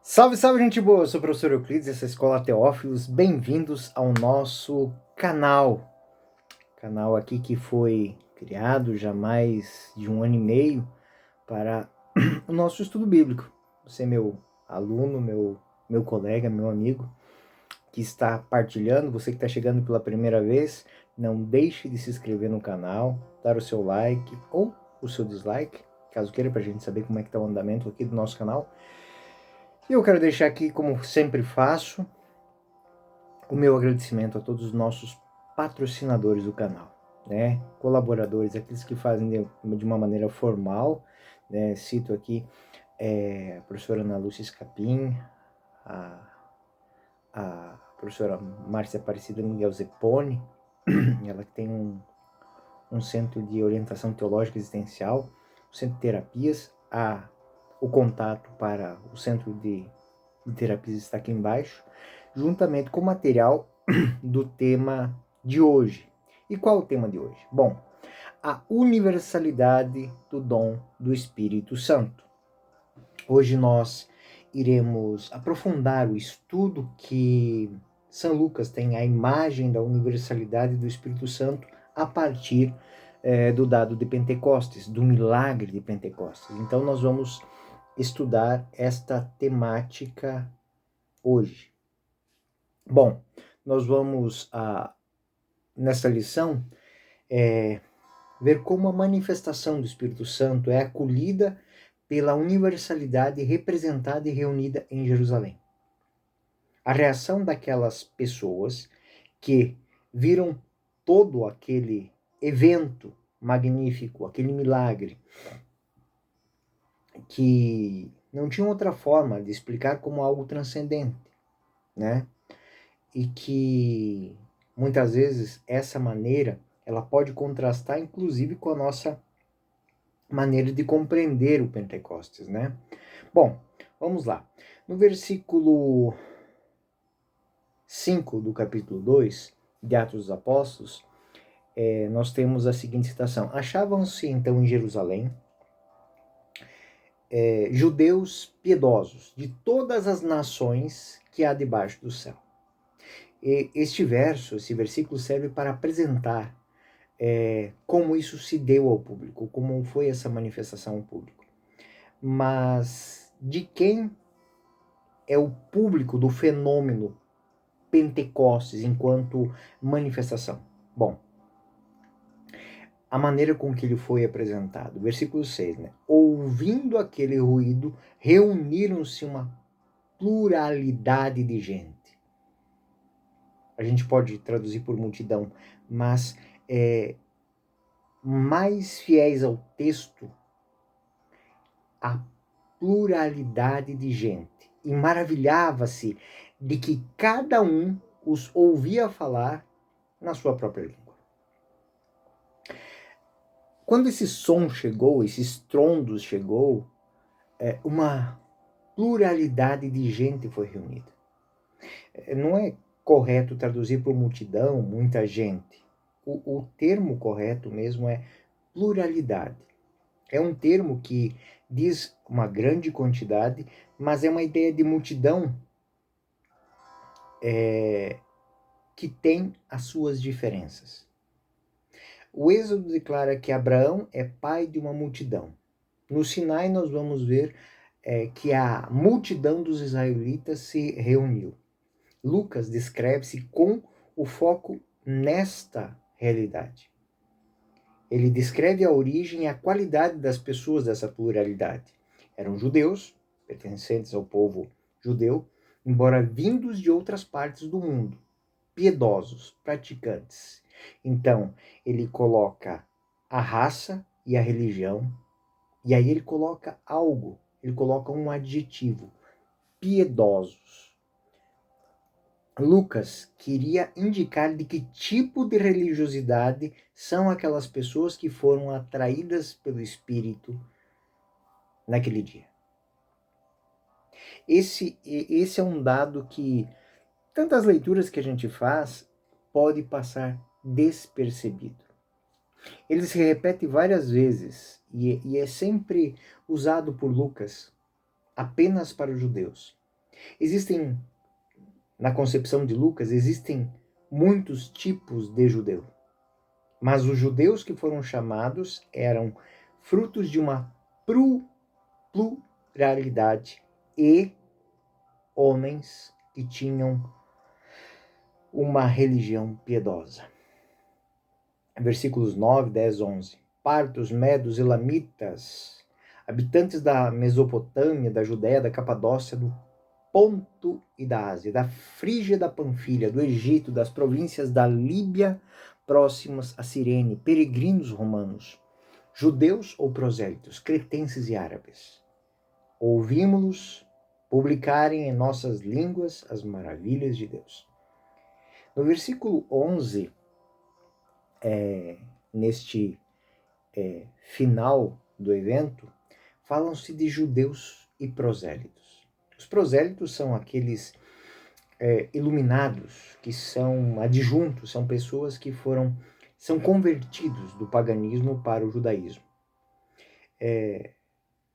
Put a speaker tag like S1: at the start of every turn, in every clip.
S1: Salve, salve, gente boa! Eu sou o professor Euclides, essa é a Escola Teófilos. Bem-vindos ao nosso canal. Canal aqui que foi criado já há mais de 1 ano e meio para o nosso estudo bíblico. Você é meu aluno, meu colega, meu amigo, que está partilhando, você que está chegando pela primeira vez, não deixe de se inscrever no canal, dar o seu like ou o seu dislike, caso queira, para a gente saber como é que está o andamento aqui do nosso canal. E eu quero deixar aqui, como sempre faço, o meu agradecimento a todos os nossos patrocinadores do canal, né? Colaboradores, aqueles que fazem de uma maneira formal, né? Cito aqui a professora Ana Lúcia Escapim, a professora Márcia Aparecida Miguel Zepponi, ela que tem um centro de orientação teológica existencial, o centro de terapias, o contato para o centro de terapias está aqui embaixo, juntamente com o material do tema de hoje. E qual o tema de hoje? Bom, a universalidade do dom do Espírito Santo. Hoje nós iremos aprofundar o estudo que São Lucas tem a imagem da universalidade do Espírito Santo a partir do dado de Pentecostes, do milagre de Pentecostes. Então nós vamos estudar esta temática hoje. Bom, nós vamos, nessa lição, ver como a manifestação do Espírito Santo é acolhida pela universalidade representada e reunida em Jerusalém. A reação daquelas pessoas que viram todo aquele evento magnífico, aquele milagre, que não tinham outra forma de explicar como algo transcendente, né? E que muitas vezes essa maneira ela pode contrastar inclusive com a nossa maneira de compreender o Pentecostes, né? Bom, vamos lá. No versículo 5 do capítulo 2 de Atos dos Apóstolos, nós temos a seguinte citação: achavam-se então em Jerusalém judeus piedosos de todas as nações que há debaixo do céu. E esse versículo serve para apresentar como isso se deu ao público, como foi essa manifestação ao público. Mas de quem é o público do fenômeno Pentecostes enquanto manifestação? Bom, a maneira com que ele foi apresentado, versículo 6, né? Ouvindo aquele ruído, reuniram-se uma pluralidade de gente. A gente pode traduzir por multidão, mas mais fiéis ao texto, a pluralidade de gente. E maravilhava-se de que cada um os ouvia falar na sua própria língua. Quando esse som chegou, esse estrondo chegou, uma pluralidade de gente foi reunida. Não é correto traduzir por multidão, muita gente. O termo correto mesmo é pluralidade. É um termo que diz uma grande quantidade, mas é uma ideia de multidão que tem as suas diferenças. O Êxodo declara que Abraão é pai de uma multidão. No Sinai nós vamos ver que a multidão dos israelitas se reuniu. Lucas descreve-se com o foco nesta realidade. Ele descreve a origem e a qualidade das pessoas dessa pluralidade. Eram judeus, pertencentes ao povo judeu, embora vindos de outras partes do mundo, piedosos, praticantes. Então, ele coloca a raça e a religião, e aí ele coloca algo, ele coloca um adjetivo, piedosos. Lucas queria indicar de que tipo de religiosidade são aquelas pessoas que foram atraídas pelo Espírito naquele dia. Esse é um dado que tantas leituras que a gente faz pode passar despercebido. Ele se repete várias vezes e é sempre usado por Lucas apenas para os judeus. Existem, na concepção de Lucas, existem muitos tipos de judeu. Mas os judeus que foram chamados eram frutos de uma pluralidade e homens que tinham uma religião piedosa. Versículos 9, 10, 11. Partos, medos, elamitas, habitantes da Mesopotâmia, da Judéia, da Capadócia, do Ponto e da Ásia, da Frígia, da Panfilha, do Egito, das províncias da Líbia próximas a Cirene, peregrinos romanos, judeus ou prosélitos, cretenses e árabes. Ouvimos-los publicarem em nossas línguas as maravilhas de Deus. No versículo 11, neste final do evento, falam-se de judeus e prosélitos. Os prosélitos são aqueles iluminados, que são adjuntos, são pessoas que são convertidos do paganismo para o judaísmo.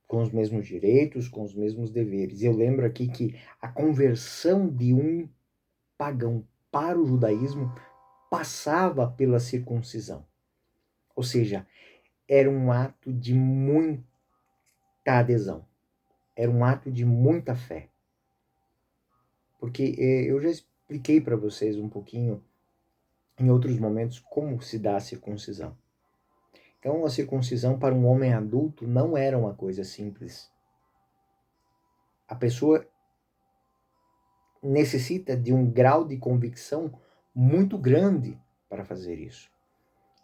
S1: Com os mesmos direitos, com os mesmos deveres. Eu lembro aqui que a conversão de um pagão para o judaísmo passava pela circuncisão. Ou seja, era um ato de muita adesão. Era um ato de muita fé. Porque eu já expliquei para vocês um pouquinho, em outros momentos, como se dá a circuncisão. Então, a circuncisão para um homem adulto não era uma coisa simples. A pessoa necessita de um grau de convicção muito grande para fazer isso.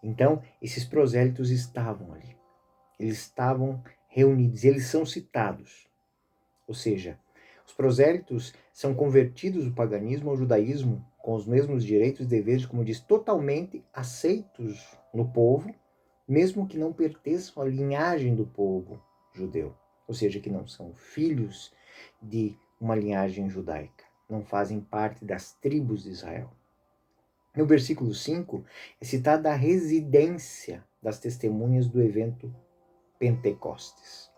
S1: Então, esses prosélitos estavam ali. Eles estavam reunidos, eles são citados. Ou seja, os prosélitos são convertidos do paganismo ao judaísmo com os mesmos direitos e deveres, como diz, totalmente aceitos no povo, mesmo que não pertençam à linhagem do povo judeu. Ou seja, que não são filhos de uma linhagem judaica. Não fazem parte das tribos de Israel. No versículo 5, é citada a residência das testemunhas do evento Pentecostes.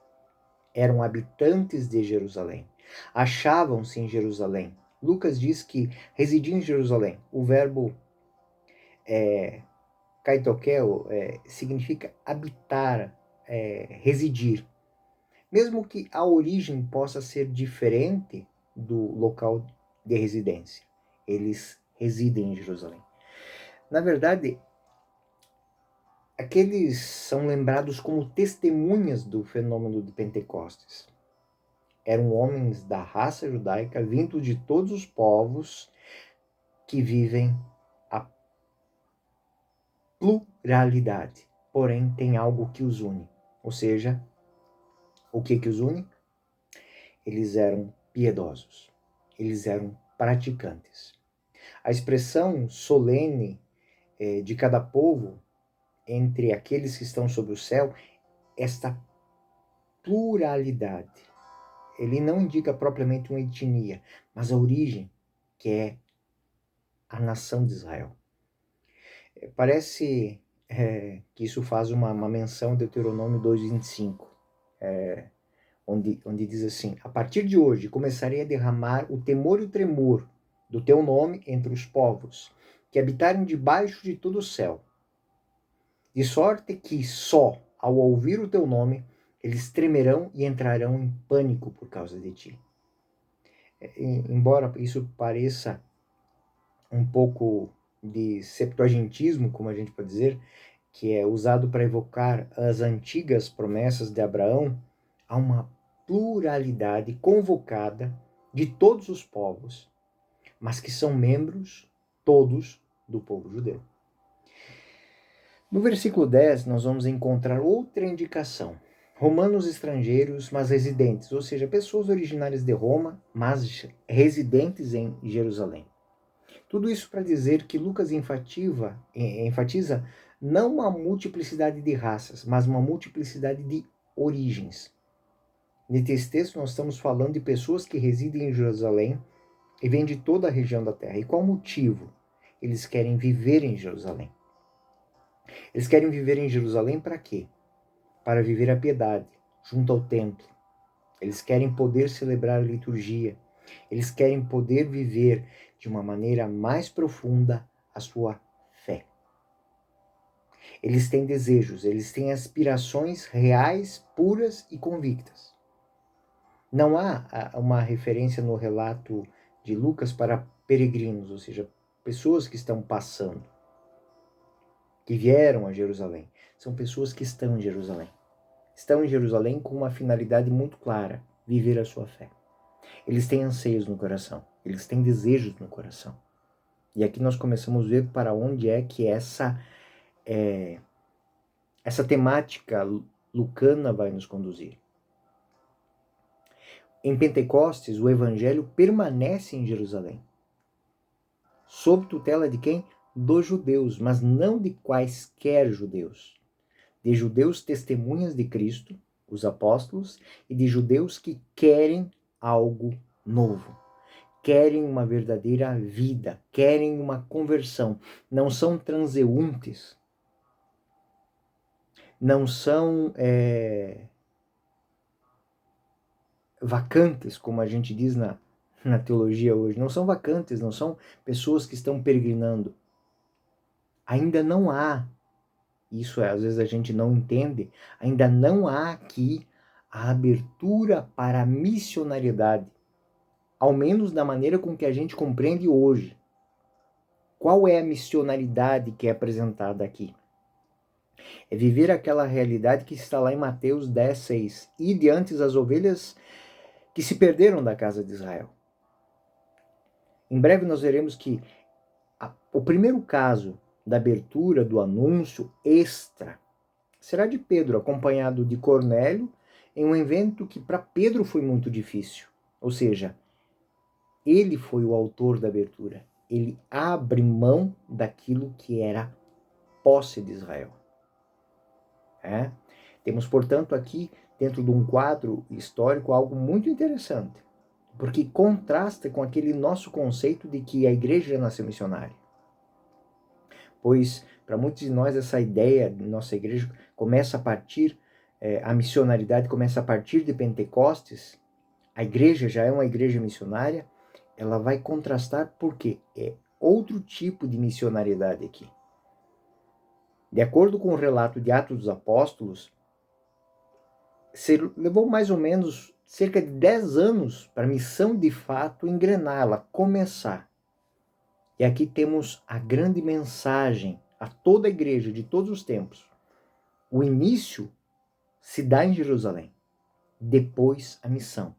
S1: Eram habitantes de Jerusalém. Achavam-se em Jerusalém. Lucas diz que residiam em Jerusalém. O verbo kaitokel significa habitar, residir. Mesmo que a origem possa ser diferente do local de residência. Eles residem em Jerusalém. Na verdade, aqueles são lembrados como testemunhas do fenômeno de Pentecostes. Eram homens da raça judaica, vindos de todos os povos que vivem a pluralidade. Porém, tem algo que os une. Ou seja, o que os une? Eles eram piedosos. Eles eram praticantes. A expressão solene de cada povo entre aqueles que estão sob o céu, esta pluralidade. Ele não indica propriamente uma etnia, mas a origem, que é a nação de Israel. Parece que isso faz uma menção de Deuteronômio 2,25, onde diz assim: a partir de hoje começarei a derramar o temor e o tremor do teu nome entre os povos que habitarem debaixo de todo o céu, de sorte que só ao ouvir o teu nome eles tremerão e entrarão em pânico por causa de ti. Embora isso pareça um pouco de septuagintismo, como a gente pode dizer, que é usado para evocar as antigas promessas de Abraão, há uma pluralidade convocada de todos os povos, mas que são membros todos do povo judeu. No versículo 10, nós vamos encontrar outra indicação. Romanos estrangeiros, mas residentes, ou seja, pessoas originárias de Roma, mas residentes em Jerusalém. Tudo isso para dizer que Lucas enfatiza não uma multiplicidade de raças, mas uma multiplicidade de origens. Nesse texto nós estamos falando de pessoas que residem em Jerusalém e vêm de toda a região da terra. E qual motivo eles querem viver em Jerusalém? Eles querem viver em Jerusalém para quê? Para viver a piedade, junto ao templo. Eles querem poder celebrar a liturgia. Eles querem poder viver de uma maneira mais profunda a sua fé. Eles têm desejos, eles têm aspirações reais, puras e convictas. Não há uma referência no relato de Lucas para peregrinos, ou seja, pessoas que estão passando, que vieram a Jerusalém. São pessoas que estão em Jerusalém. Estão em Jerusalém com uma finalidade muito clara: viver a sua fé. Eles têm anseios no coração, eles têm desejos no coração. E aqui nós começamos a ver para onde é que essa temática lucana vai nos conduzir. Em Pentecostes, o evangelho permanece em Jerusalém. Sob tutela de quem? Dos judeus, mas não de quaisquer judeus. De judeus testemunhas de Cristo, os apóstolos, e de judeus que querem algo novo. Querem uma verdadeira vida, querem uma conversão. Não são transeuntes, não são vacantes, como a gente diz na teologia hoje. Não são vacantes, não são pessoas que estão peregrinando. Ainda não há, isso às vezes a gente não entende, ainda não há aqui a abertura para a missionariedade, ao menos da maneira com que a gente compreende hoje. Qual é a missionariedade que é apresentada aqui? É viver aquela realidade que está lá em Mateus 10:6. Ide antes as ovelhas que se perderam da casa de Israel. Em breve nós veremos que o primeiro caso da abertura do anúncio extra será de Pedro, acompanhado de Cornélio, em um evento que para Pedro foi muito difícil. Ou seja, ele foi o autor da abertura. Ele abre mão daquilo que era posse de Israel. Temos, portanto, aqui, dentro de um quadro histórico, algo muito interessante, porque contrasta com aquele nosso conceito de que a igreja nasceu missionária. Pois, para muitos de nós, essa ideia de nossa igreja começa a partir, a missionaridade começa a partir de Pentecostes. A igreja já é uma igreja missionária, ela vai contrastar porque é outro tipo de missionariedade aqui. De acordo com o relato de Atos dos Apóstolos, levou mais ou menos cerca de 10 anos para a missão de fato engrenar, ela começar. E aqui temos a grande mensagem a toda a igreja de todos os tempos. O início se dá em Jerusalém, depois a missão.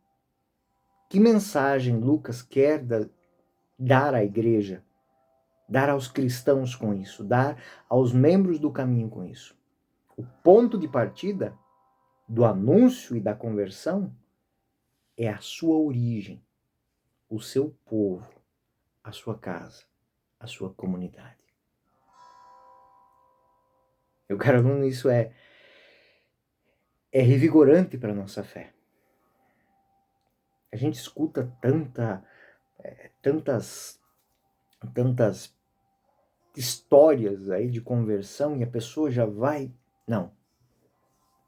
S1: Que mensagem Lucas quer dar à igreja, dar aos cristãos com isso, dar aos membros do caminho com isso? O ponto de partida do anúncio e da conversão é a sua origem, o seu povo, a sua casa, a sua comunidade. Eu quero aluno, isso é revigorante para a nossa fé. A gente escuta tantas histórias aí de conversão e a pessoa já vai... Não.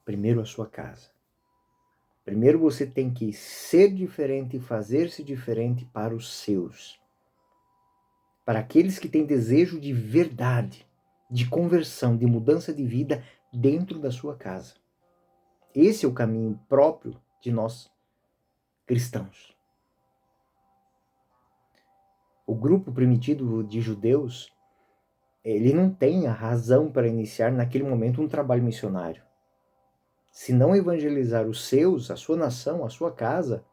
S1: Primeiro a sua casa. Primeiro você tem que ser diferente e fazer-se diferente para os seus. Para aqueles que têm desejo de verdade, de conversão, de mudança de vida dentro da sua casa. Esse é o caminho próprio de nós cristãos. O grupo primitivo de judeus, ele não tem a razão para iniciar naquele momento um trabalho missionário. Se não evangelizar os seus, a sua nação, a sua casa,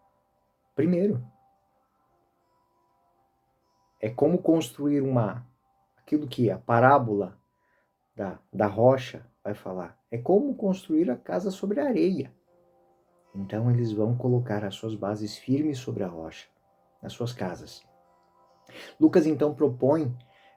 S1: primeiro. É como construir aquilo que a parábola da rocha vai falar. É como construir a casa sobre a areia. Então eles vão colocar as suas bases firmes sobre a rocha, nas suas casas. Lucas então propõe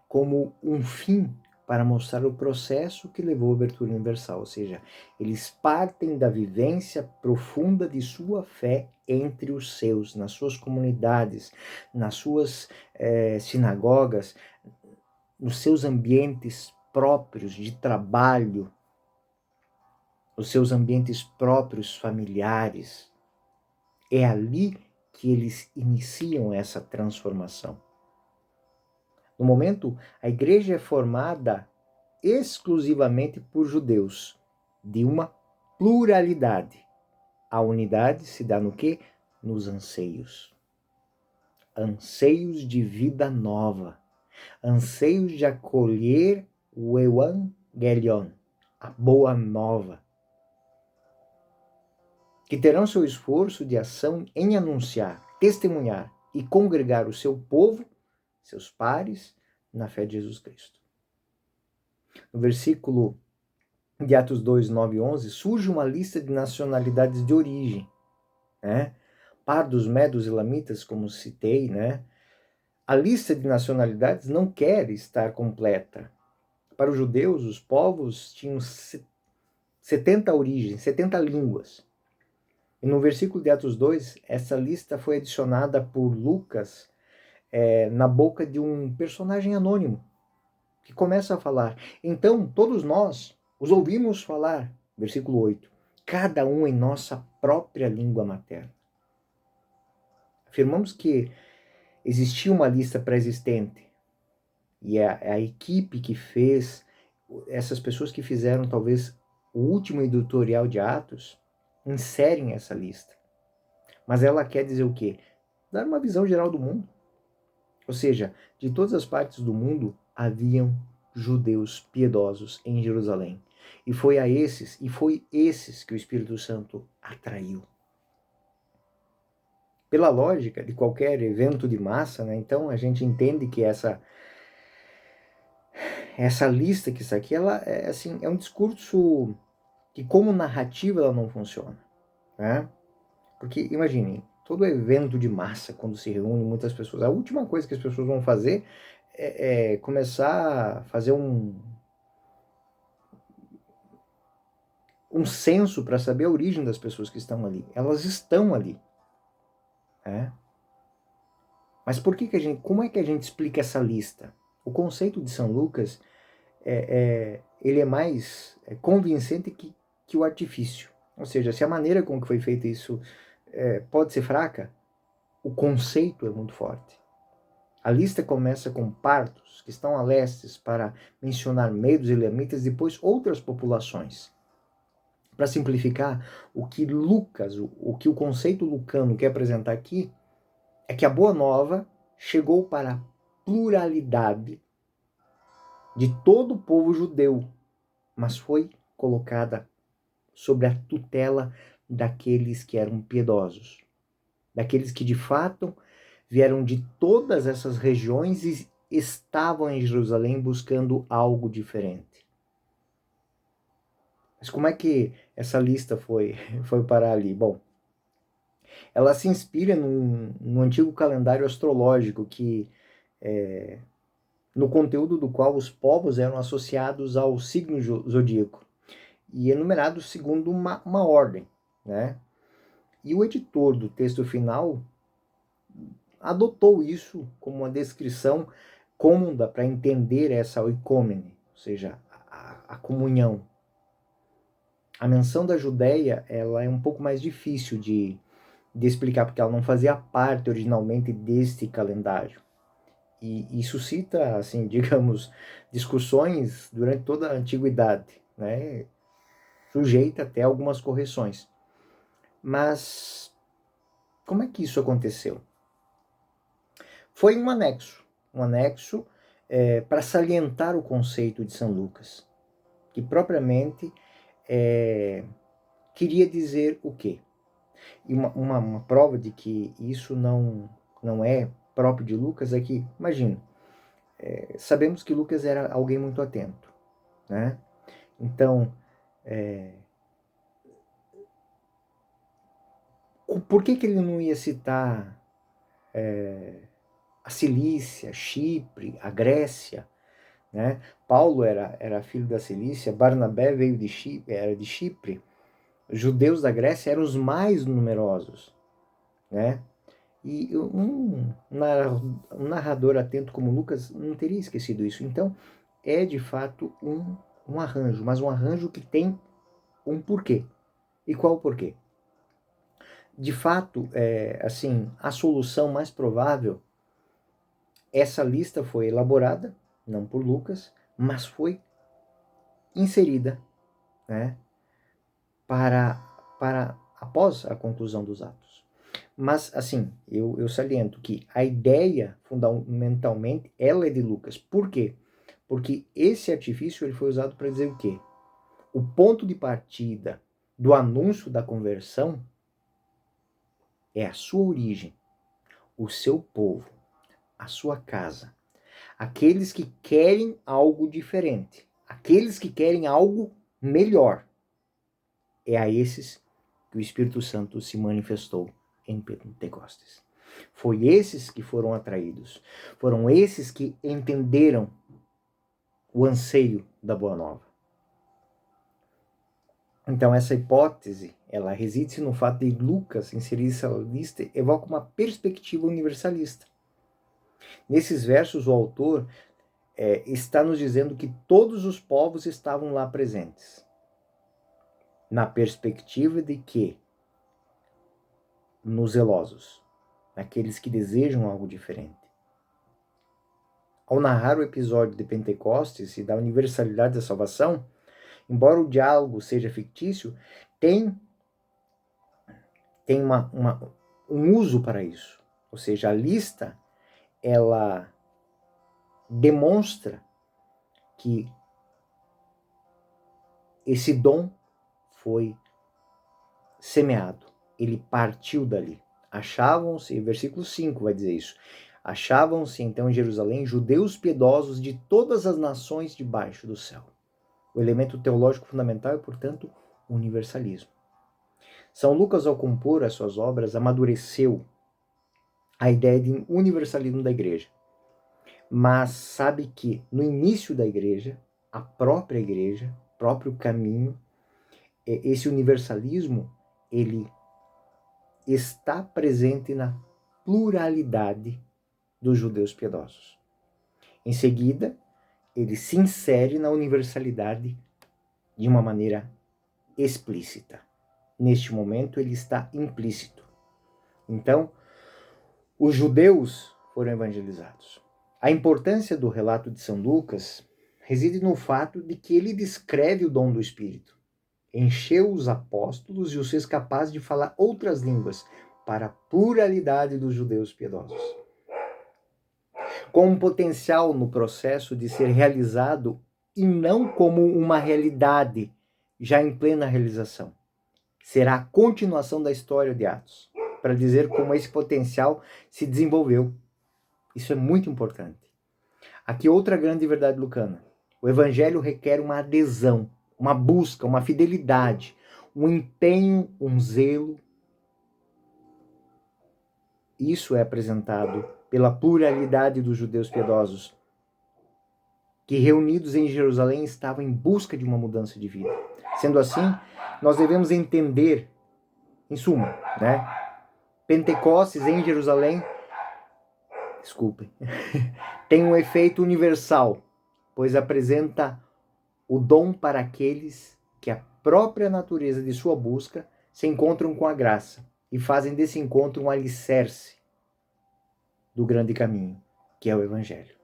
S1: como um fim para mostrar o processo que levou à abertura universal, ou seja, eles partem da vivência profunda de sua fé entre os seus, nas suas comunidades, nas suas sinagogas, nos seus ambientes próprios de trabalho, nos seus ambientes próprios familiares. É ali que eles iniciam essa transformação. No momento, a igreja é formada exclusivamente por judeus, de uma pluralidade. A unidade se dá no quê? Nos anseios. Anseios de vida nova. Anseios de acolher o Evangelion, a boa nova. Que terão seu esforço de ação em anunciar, testemunhar e congregar o seu povo, seus pares, na fé de Jesus Cristo. No versículo de Atos 2, 9 e 11, surge uma lista de nacionalidades de origem, né? Pardos, medos e lamitas, como citei, né? A lista de nacionalidades não quer estar completa. Para os judeus, os povos tinham 70 origens, 70 línguas. E no versículo de Atos 2, essa lista foi adicionada por Lucas na boca de um personagem anônimo, que começa a falar. Então, todos nós os ouvimos falar, versículo 8, cada um em nossa própria língua materna. Afirmamos que existia uma lista pré-existente, e a equipe que fez, essas pessoas que fizeram talvez o último editorial de Atos, inserem essa lista. Mas ela quer dizer o quê? Dar uma visão geral do mundo. Ou seja, de todas as partes do mundo haviam judeus piedosos em Jerusalém. E foi esses que o Espírito Santo atraiu. Pela lógica de qualquer evento de massa, né? Então a gente entende que essa lista que está aqui, ela é um discurso que como narrativa ela não funciona, né? Porque imaginem, todo evento de massa, quando se reúne muitas pessoas, a última coisa que as pessoas vão fazer é começar a fazer um censo para saber a origem das pessoas que estão ali. Elas estão ali, né? Mas como é que a gente explica essa lista? O conceito de São Lucas ele é mais convincente que o artifício. Ou seja, se a maneira com que foi feito isso pode ser fraca, o conceito é muito forte. A lista começa com partos, que estão a lestes, para mencionar medos e lamitas, depois outras populações. Para simplificar, o que o conceito lucano quer apresentar aqui, é que a Boa Nova chegou para a pluralidade de todo o povo judeu, mas foi colocada sob a tutela daqueles que eram piedosos, daqueles que de fato vieram de todas essas regiões e estavam em Jerusalém buscando algo diferente. Mas como é que essa lista foi parar ali? Bom, ela se inspira no antigo calendário astrológico no conteúdo do qual os povos eram associados ao signo zodíaco e enumerados segundo uma ordem, né? E o editor do texto final adotou isso como uma descrição cômoda para entender essa oikômene, ou seja, a comunhão. A menção da Judéia, ela é um pouco mais difícil de explicar, porque ela não fazia parte originalmente deste calendário. E suscita, assim, digamos, discussões durante toda a antiguidade, né? Sujeita até algumas correções. Mas como é que isso aconteceu? Foi um anexo para salientar o conceito de São Lucas, que propriamente queria dizer o quê? E uma prova de que isso não é próprio de Lucas é que, imagina, sabemos que Lucas era alguém muito atento, né? Então, por que ele não ia citar a Cilícia, Chipre, a Grécia, né? Paulo era filho da Cilícia, Barnabé veio era de Chipre. Os judeus da Grécia eram os mais numerosos, né? E um narrador atento como Lucas não teria esquecido isso. Então, é de fato um arranjo, mas um arranjo que tem um porquê. E qual o porquê? De fato, assim, a solução mais provável, essa lista foi elaborada, não por Lucas, mas foi inserida, né, para após a conclusão dos atos. Mas, assim, eu saliento que a ideia, fundamentalmente, ela é de Lucas. Por quê? Porque esse artifício ele foi usado para dizer o quê? O ponto de partida do anúncio da conversão é a sua origem, o seu povo, a sua casa. Aqueles que querem algo diferente, aqueles que querem algo melhor. É a esses que o Espírito Santo se manifestou em Pentecostes. Foi esses que foram atraídos. Foram esses que entenderam o anseio da Boa Nova. Então, essa hipótese, ela reside no fato de Lucas inserir essa lista, evoca uma perspectiva universalista. Nesses versos, o autor está nos dizendo que todos os povos estavam lá presentes, na perspectiva de que, nos zelosos, naqueles que desejam algo diferente. Ao narrar o episódio de Pentecostes e da universalidade da salvação, embora o diálogo seja fictício, tem um uso para isso. Ou seja, a lista, ela demonstra que esse dom foi semeado. Ele partiu dali. Achavam-se, versículo 5 vai dizer isso, achavam-se então em Jerusalém judeus piedosos de todas as nações debaixo do céu. O elemento teológico fundamental é, portanto, o universalismo. São Lucas, ao compor as suas obras, amadureceu a ideia de universalismo da igreja. Mas sabe que no início da igreja, a própria igreja, próprio caminho, esse universalismo, ele está presente na pluralidade dos judeus piedosos. Em seguida, ele se insere na universalidade de uma maneira explícita. Neste momento, ele está implícito. Então, os judeus foram evangelizados. A importância do relato de São Lucas reside no fato de que ele descreve o dom do Espírito. Encheu os apóstolos e os fez capazes de falar outras línguas para a pluralidade dos judeus piedosos. Com um potencial no processo de ser realizado e não como uma realidade já em plena realização. Será a continuação da história de Atos, para dizer como esse potencial se desenvolveu. Isso é muito importante. Aqui outra grande verdade lucana. O evangelho requer uma adesão, uma busca, uma fidelidade, um empenho, um zelo. Isso é apresentado pela pluralidade dos judeus piedosos, que reunidos em Jerusalém estavam em busca de uma mudança de vida. Sendo assim, nós devemos entender, em suma, né? Pentecostes em Jerusalém, tem um efeito universal, pois apresenta o dom para aqueles que a própria natureza de sua busca se encontram com a graça e fazem desse encontro um alicerce do grande caminho, que é o Evangelho.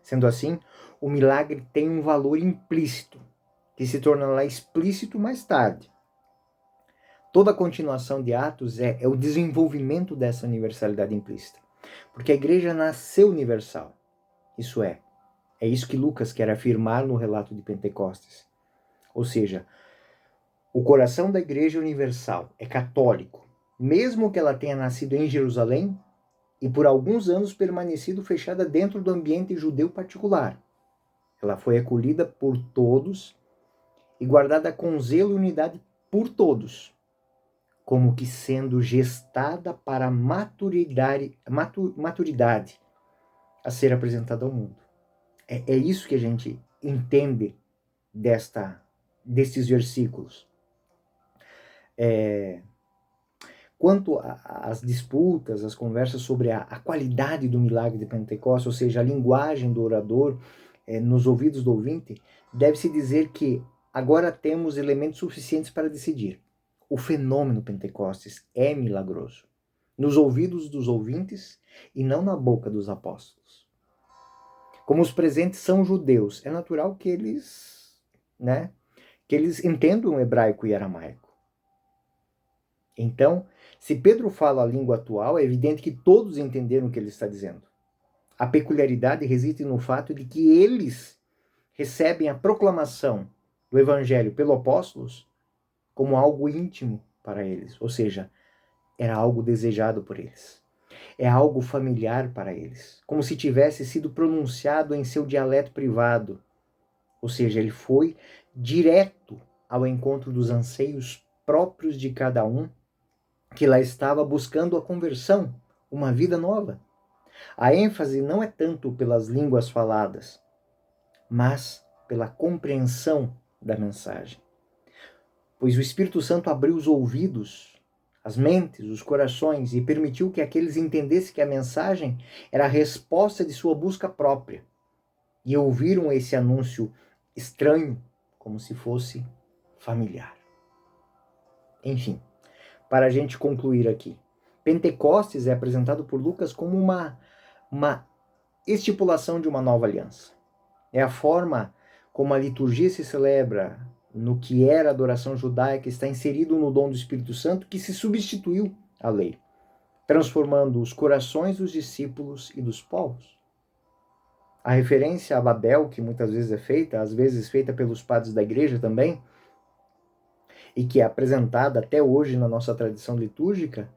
S1: Sendo assim, o milagre tem um valor implícito, que se tornará explícito mais tarde. Toda a continuação de Atos é o desenvolvimento dessa universalidade implícita. Porque a igreja nasceu universal. Isso é isso que Lucas quer afirmar no relato de Pentecostes. Ou seja, o coração da igreja universal é católico, mesmo que ela tenha nascido em Jerusalém e por alguns anos permanecido fechada dentro do ambiente judeu particular. Ela foi acolhida por todos e guardada com zelo e unidade por todos, como que sendo gestada para a maturidade a ser apresentada ao mundo. É isso que a gente entende destes versículos. Quanto às disputas, às conversas sobre a qualidade do milagre de Pentecostes, ou seja, a linguagem do orador nos ouvidos do ouvinte, deve-se dizer que agora temos elementos suficientes para decidir. o fenômeno Pentecostes é milagroso, nos ouvidos dos ouvintes e não na boca dos apóstolos. Como os presentes são judeus, é natural que eles entendam hebraico e aramaico. Então, se Pedro fala a língua atual, é evidente que todos entenderam o que ele está dizendo. A peculiaridade reside no fato de que eles recebem a proclamação do evangelho pelos apóstolos como algo íntimo para eles, ou seja, era algo desejado por eles. É algo familiar para eles, como se tivesse sido pronunciado em seu dialeto privado. Ou seja, ele foi direto ao encontro dos anseios próprios de cada um que lá estava buscando a conversão, uma vida nova. A ênfase não é tanto pelas línguas faladas, mas pela compreensão da mensagem. Pois o Espírito Santo abriu os ouvidos, as mentes, os corações e permitiu que aqueles entendessem que a mensagem era a resposta de sua busca própria. E ouviram esse anúncio estranho, como se fosse familiar. Enfim, para a gente concluir aqui, Pentecostes é apresentado por Lucas como uma estipulação de uma nova aliança. É a forma como a liturgia se celebra no que era a adoração judaica, está inserido no dom do Espírito Santo que se substituiu à lei, transformando os corações dos discípulos e dos povos. A referência a Babel, que muitas vezes é feita, às vezes feita pelos padres da igreja também, e que é apresentada até hoje na nossa tradição litúrgica,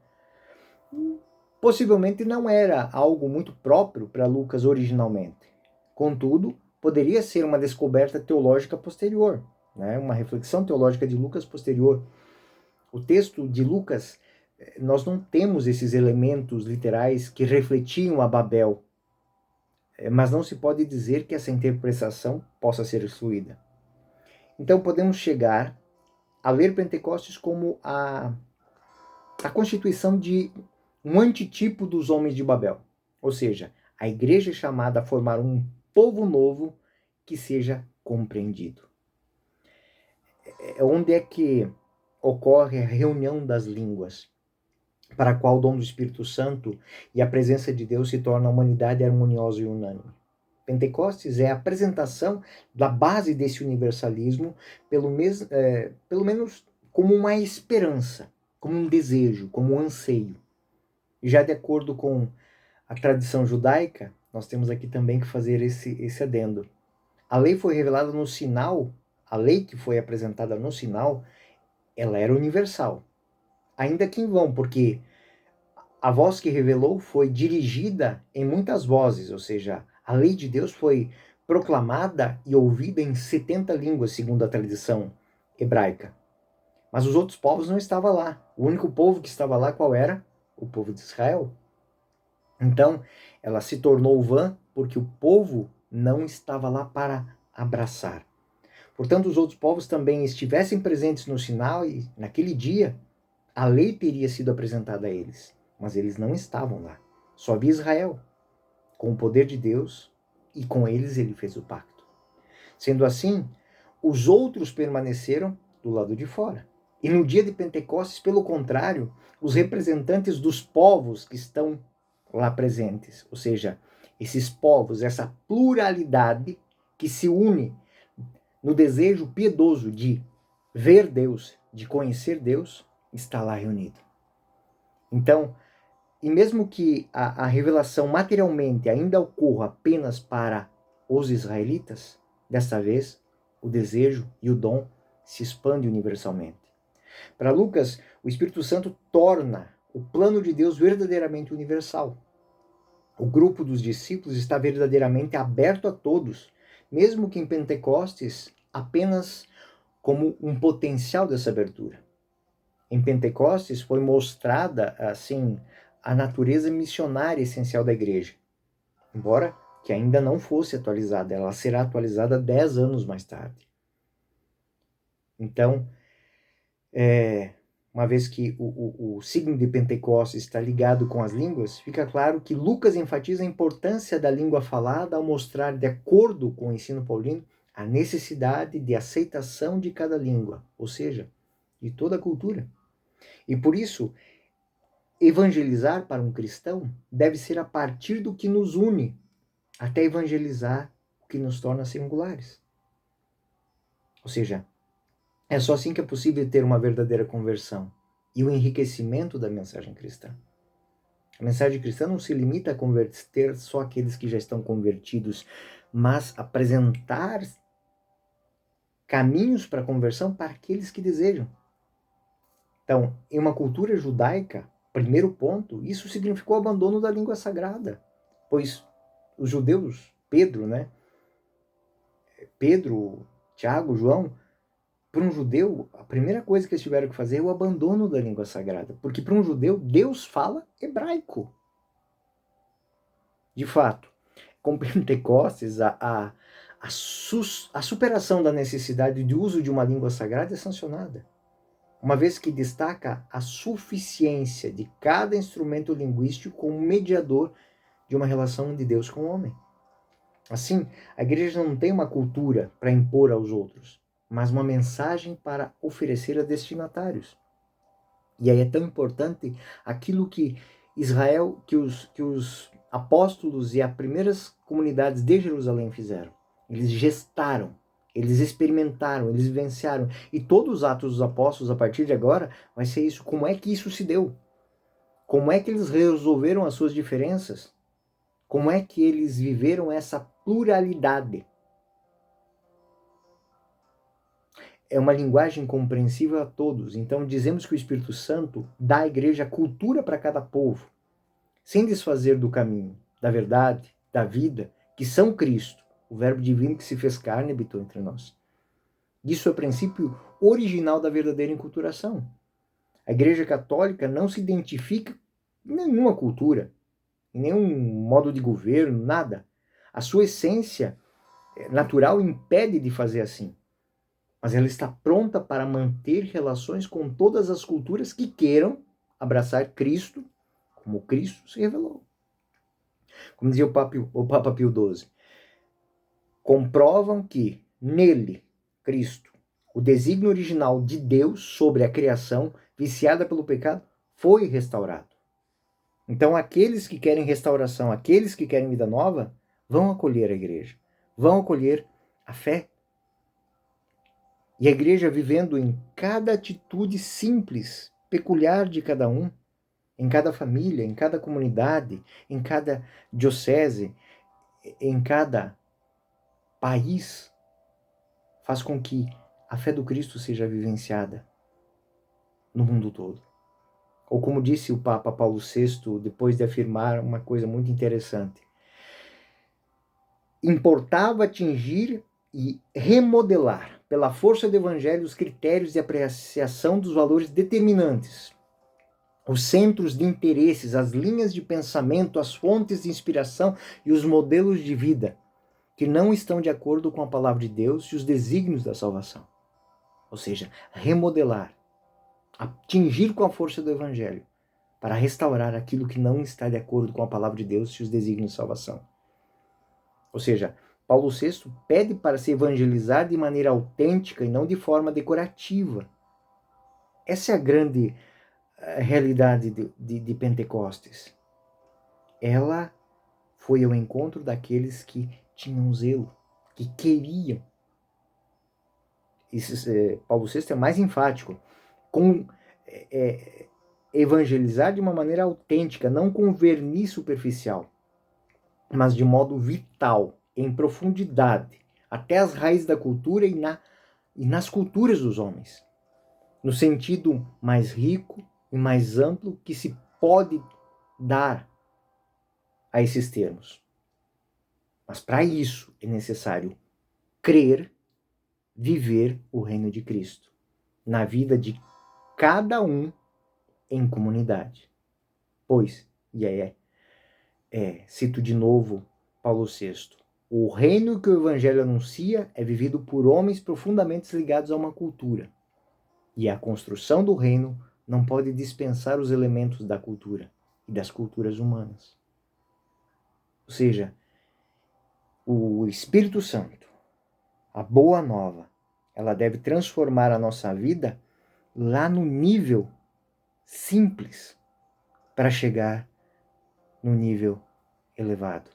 S1: possivelmente não era algo muito próprio para Lucas originalmente. Contudo, poderia ser uma descoberta teológica posterior, uma reflexão teológica de Lucas posterior. O texto de Lucas, nós não temos esses elementos literais que refletiam a Babel, mas não se pode dizer que essa interpretação possa ser excluída. Então podemos chegar a ler Pentecostes como a constituição de um antitipo dos homens de Babel. Ou seja, a igreja é chamada a formar um povo novo que seja compreendido. Onde é que ocorre a reunião das línguas, para a qual o dom do Espírito Santo e a presença de Deus se torna a humanidade harmoniosa e unânime? Pentecostes é a apresentação da base desse universalismo, pelo menos como uma esperança, como um desejo, como um anseio. E já de acordo com a tradição judaica, nós temos aqui também que fazer esse adendo. A lei foi revelada no sinal, a lei que foi apresentada no sinal, ela era universal. Ainda que em vão, porque a voz que revelou foi dirigida em muitas vozes, ou seja, a lei de Deus foi proclamada e ouvida em 70 línguas, segundo a tradição hebraica. Mas os outros povos não estavam lá. O único povo que estava lá, qual era? O povo de Israel. Então, ela se tornou vã porque o povo não estava lá para abraçar. Portanto, os outros povos também estivessem presentes no sinal e naquele dia a lei teria sido apresentada a eles, mas eles não estavam lá. Só havia Israel, com o poder de Deus, e com eles ele fez o pacto. Sendo assim, os outros permaneceram do lado de fora. E no dia de Pentecostes, pelo contrário, os representantes dos povos que estão lá presentes, ou seja, esses povos, essa pluralidade que se une no desejo piedoso de ver Deus, de conhecer Deus, está lá reunido. Então, e mesmo que a revelação materialmente ainda ocorra apenas para os israelitas, desta vez o desejo e o dom se expandem universalmente. Para Lucas, o Espírito Santo torna o plano de Deus verdadeiramente universal. O grupo dos discípulos está verdadeiramente aberto a todos, mesmo que em Pentecostes apenas como um potencial dessa abertura. Em Pentecostes foi mostrada, assim, a natureza missionária essencial da igreja, embora que ainda não fosse atualizada, ela será atualizada 10 anos mais tarde. Então, uma vez que o signo de Pentecostes está ligado com as línguas, fica claro que Lucas enfatiza a importância da língua falada ao mostrar, de acordo com o ensino paulino, a necessidade de aceitação de cada língua, ou seja, de toda a cultura. E por isso, evangelizar para um cristão deve ser a partir do que nos une, até evangelizar o que nos torna singulares. Ou seja, é só assim que é possível ter uma verdadeira conversão e o enriquecimento da mensagem cristã. A mensagem cristã não se limita a converter só aqueles que já estão convertidos, mas apresentar caminhos para a conversão para aqueles que desejam. Então, em uma cultura judaica, primeiro ponto, isso significou o abandono da língua sagrada, pois os judeus, Pedro, Tiago, João, para um judeu, a primeira coisa que eles tiveram que fazer é o abandono da língua sagrada, porque para um judeu, Deus fala hebraico. De fato, com Pentecostes, a superação da necessidade de uso de uma língua sagrada é sancionada, uma vez que destaca a suficiência de cada instrumento linguístico como mediador de uma relação de Deus com o homem. Assim, a igreja não tem uma cultura para impor aos outros, mas uma mensagem para oferecer a destinatários. E aí é tão importante aquilo que Israel, que os apóstolos e as primeiras comunidades de Jerusalém fizeram. Eles gestaram, eles experimentaram, eles vivenciaram. E todos os atos dos apóstolos, a partir de agora, vai ser isso. Como é que isso se deu? Como é que eles resolveram as suas diferenças? Como é que eles viveram essa pluralidade? É uma linguagem compreensível a todos. Então dizemos que o Espírito Santo dá à igreja cultura para cada povo, sem desfazer do caminho, da verdade, da vida, que são Cristo, o Verbo divino que se fez carne e habitou entre nós. Isso é o princípio original da verdadeira enculturação. A Igreja Católica não se identifica em nenhuma cultura, em nenhum modo de governo, nada. A sua essência natural impede de fazer assim. Mas ela está pronta para manter relações com todas as culturas que queiram abraçar Cristo, como Cristo se revelou. Como dizia o Papa Pio XII, comprovam que nele, Cristo, o desígnio original de Deus sobre a criação, viciada pelo pecado, foi restaurado. Então aqueles que querem restauração, aqueles que querem vida nova, vão acolher a igreja, vão acolher a fé. E a igreja vivendo em cada atitude simples, peculiar de cada um, em cada família, em cada comunidade, em cada diocese, em cada país, faz com que a fé do Cristo seja vivenciada no mundo todo. Ou como disse o Papa Paulo VI, depois de afirmar uma coisa muito interessante, importava atingir e remodelar, pela força do Evangelho, os critérios de apreciação dos valores determinantes, os centros de interesses, as linhas de pensamento, as fontes de inspiração e os modelos de vida que não estão de acordo com a palavra de Deus e os desígnios da salvação. Ou seja, remodelar, atingir com a força do Evangelho, para restaurar aquilo que não está de acordo com a palavra de Deus e os desígnios de salvação. Ou seja, Paulo VI pede para se evangelizar de maneira autêntica e não de forma decorativa. Essa é a grande realidade de Pentecostes. Ela foi ao encontro daqueles que tinham zelo, que queriam. Paulo VI é mais enfático, com evangelizar de uma maneira autêntica, não com verniz superficial, mas de modo vital, em profundidade, até as raízes da cultura e nas culturas dos homens, no sentido mais rico e mais amplo que se pode dar a esses termos. Mas para isso é necessário crer, viver o reino de Cristo na vida de cada um em comunidade. Pois, e aí cito de novo Paulo VI, o reino que o Evangelho anuncia é vivido por homens profundamente ligados a uma cultura. E a construção do reino não pode dispensar os elementos da cultura e das culturas humanas. Ou seja, o Espírito Santo, a boa nova, ela deve transformar a nossa vida lá no nível simples para chegar no nível elevado.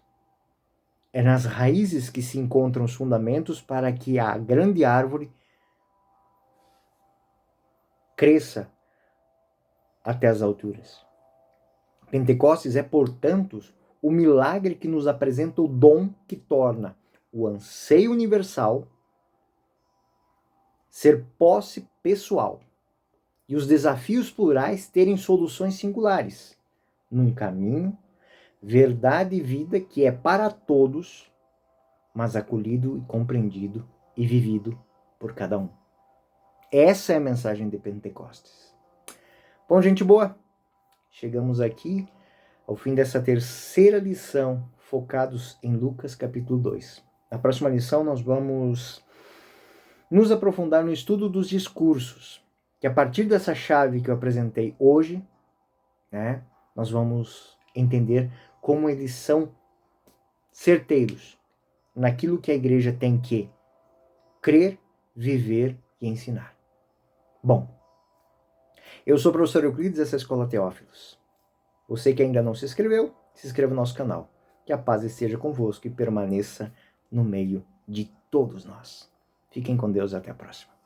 S1: É nas raízes que se encontram os fundamentos para que a grande árvore cresça até as alturas. Pentecostes é, portanto, o milagre que nos apresenta o dom que torna o anseio universal ser posse pessoal e os desafios plurais terem soluções singulares, num caminho, verdade e vida que é para todos, mas acolhido e compreendido e vivido por cada um. Essa é a mensagem de Pentecostes. Bom, gente boa, chegamos aqui ao fim dessa terceira lição, focados em Lucas capítulo 2. Na próxima lição nós vamos nos aprofundar no estudo dos discursos, que a partir dessa chave que eu apresentei hoje, né, nós vamos entender como eles são certeiros naquilo que a igreja tem que crer, viver e ensinar. Bom, eu sou o professor Euclides dessa Escola Teófilos. Você que ainda não se inscreveu, se inscreva no nosso canal. Que a paz esteja convosco e permaneça no meio de todos nós. Fiquem com Deus, até a próxima.